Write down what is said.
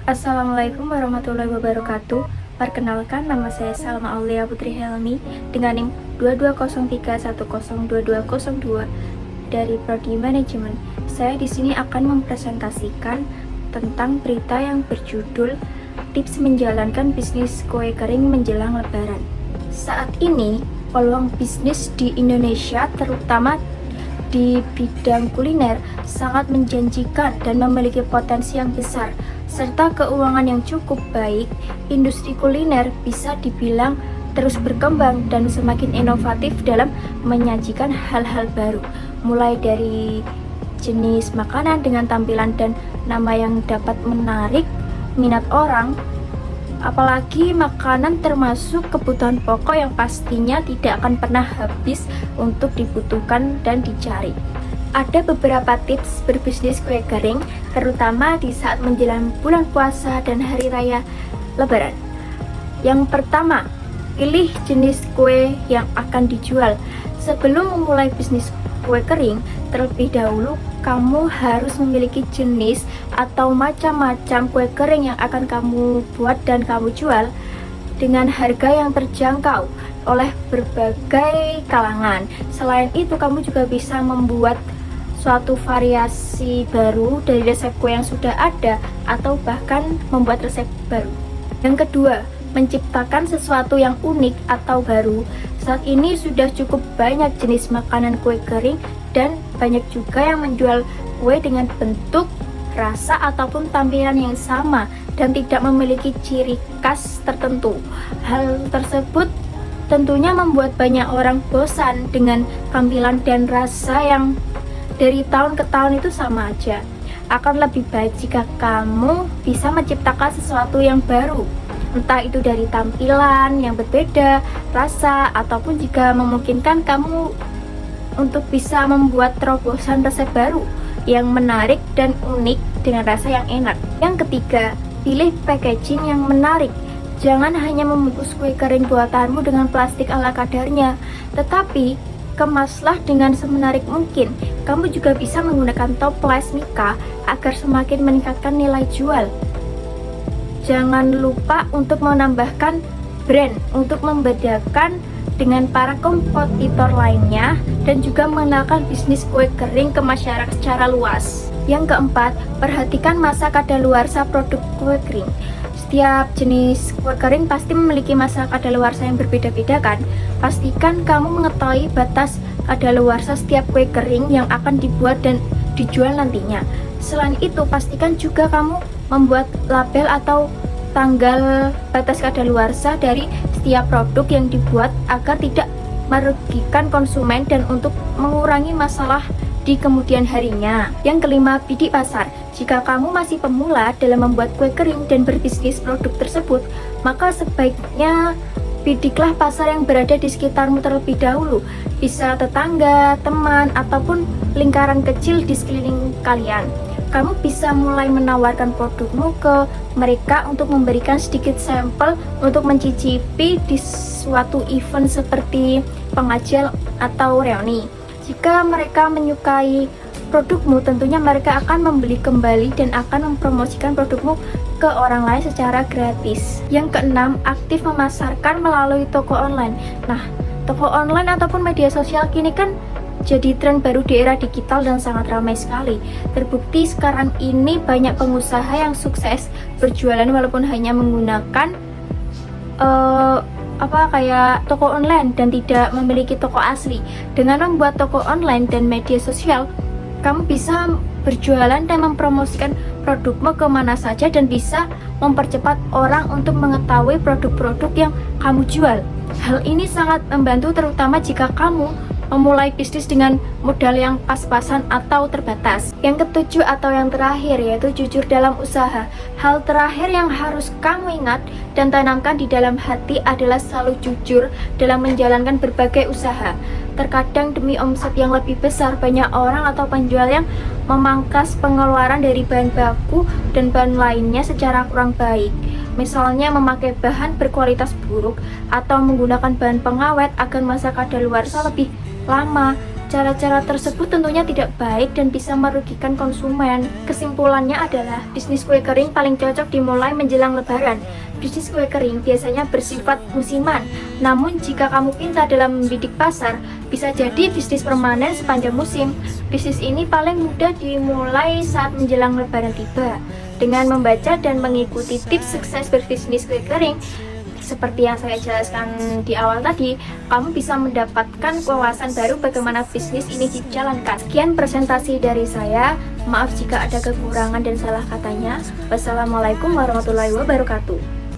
Assalamualaikum warahmatullahi wabarakatuh. Perkenalkan, nama saya Salma Aulia Putri Helmi dengan NIM 2203102202 dari Prodi Manajemen. Saya di sini akan mempresentasikan tentang berita yang berjudul Tips Menjalankan Bisnis Kue Kering Menjelang Lebaran. Saat ini, peluang bisnis di Indonesia, terutama di bidang kuliner, sangat menjanjikan dan memiliki potensi yang besar, serta keuangan yang cukup baik. Industri kuliner bisa dibilang terus berkembang dan semakin inovatif dalam menyajikan hal-hal baru, mulai dari jenis makanan dengan tampilan dan nama yang dapat menarik minat orang. Apalagi makanan termasuk kebutuhan pokok yang pastinya tidak akan pernah habis untuk dibutuhkan dan dicari. Ada beberapa tips berbisnis kue kering, terutama di saat menjelang bulan puasa dan hari raya Lebaran. Yang pertama, pilih jenis kue yang akan dijual. Sebelum memulai bisnis kue kering, terlebih dahulu kamu harus memiliki jenis atau macam-macam kue kering yang akan kamu buat dan kamu jual dengan harga yang terjangkau oleh berbagai kalangan. Selain itu, kamu juga bisa membuat suatu variasi baru dari resep kue yang sudah ada atau bahkan membuat resep baru. Yang kedua, menciptakan sesuatu yang unik atau baru. Saat ini sudah cukup banyak jenis makanan kue kering dan banyak juga yang menjual kue dengan bentuk, rasa ataupun tampilan yang sama dan tidak memiliki ciri khas tertentu. Hal tersebut tentunya membuat banyak orang bosan dengan tampilan dan rasa yang dari tahun ke tahun itu sama aja. Akan lebih baik jika kamu bisa menciptakan sesuatu yang baru, entah itu dari tampilan yang berbeda, rasa, ataupun jika memungkinkan kamu untuk bisa membuat terobosan resep baru yang menarik dan unik dengan rasa yang enak. Yang ketiga, pilih packaging yang menarik. Jangan hanya membungkus kue kering buatanmu dengan plastik ala kadarnya, tetapi kemaslah dengan semenarik mungkin. Kamu juga bisa menggunakan toples mika agar semakin meningkatkan nilai jual. Jangan lupa untuk menambahkan brand untuk membedakan dengan para kompetitor lainnya dan juga mengenalkan bisnis kue kering ke masyarakat secara luas. Yang keempat, perhatikan masa kadaluarsa produk kue kering. Setiap jenis kue kering pasti memiliki masa kadaluarsa yang berbeda-beda kan? Pastikan kamu mengetahui batas kadaluarsa setiap kue kering yang akan dibuat dan dijual nantinya. Selain itu, pastikan juga kamu membuat label atau tanggal batas kadaluarsa dari setiap produk yang dibuat agar tidak merugikan konsumen dan untuk mengurangi masalah di kemudian harinya. Yang kelima, bidik pasar. Jika kamu masih pemula dalam membuat kue kering dan berbisnis produk tersebut, maka sebaiknya bidiklah pasar yang berada di sekitarmu terlebih dahulu. Bisa tetangga, teman, ataupun lingkaran kecil di sekeliling kalian. Kamu bisa mulai menawarkan produkmu ke mereka untuk memberikan sedikit sampel untuk mencicipi di suatu event seperti pengajian atau reuni. Jika mereka menyukai produkmu, tentunya mereka akan membeli kembali dan akan mempromosikan produkmu ke orang lain secara gratis. Yang keenam, aktif memasarkan melalui toko online. Nah, toko online ataupun media sosial kini kan jadi tren baru di era digital dan sangat ramai sekali. Terbukti sekarang ini banyak pengusaha yang sukses berjualan walaupun hanya menggunakan kayak toko online dan tidak memiliki toko asli. Dengan membuat toko online dan media sosial, kamu bisa berjualan dan mempromosikan produkmu kemana saja dan bisa mempercepat orang untuk mengetahui produk-produk yang kamu jual. Hal ini sangat membantu terutama jika kamu memulai bisnis dengan modal yang pas-pasan atau terbatas. Yang ketujuh atau yang terakhir yaitu jujur dalam usaha. Hal terakhir yang harus kamu ingat dan tanamkan di dalam hati adalah selalu jujur dalam menjalankan berbagai usaha. Terkadang demi omset yang lebih besar, banyak orang atau penjual yang memangkas pengeluaran dari bahan baku dan bahan lainnya secara kurang baik. Misalnya memakai bahan berkualitas buruk atau menggunakan bahan pengawet agar masa kadaluarsa lebih lama. Cara-cara tersebut tentunya tidak baik dan bisa merugikan konsumen. Kesimpulannya adalah bisnis kue kering paling cocok dimulai menjelang Lebaran. Bisnis kue kering biasanya bersifat musiman, namun jika kamu pintar dalam membidik pasar, bisa jadi bisnis permanen sepanjang musim. Bisnis ini paling mudah dimulai saat menjelang Lebaran tiba. Dengan membaca dan mengikuti tips sukses berbisnis kue kering, seperti yang saya jelaskan di awal tadi, kamu bisa mendapatkan wawasan baru bagaimana bisnis ini dijalankan. Sekian presentasi dari saya. Maaf jika ada kekurangan dan salah katanya. Wassalamualaikum warahmatullahi wabarakatuh.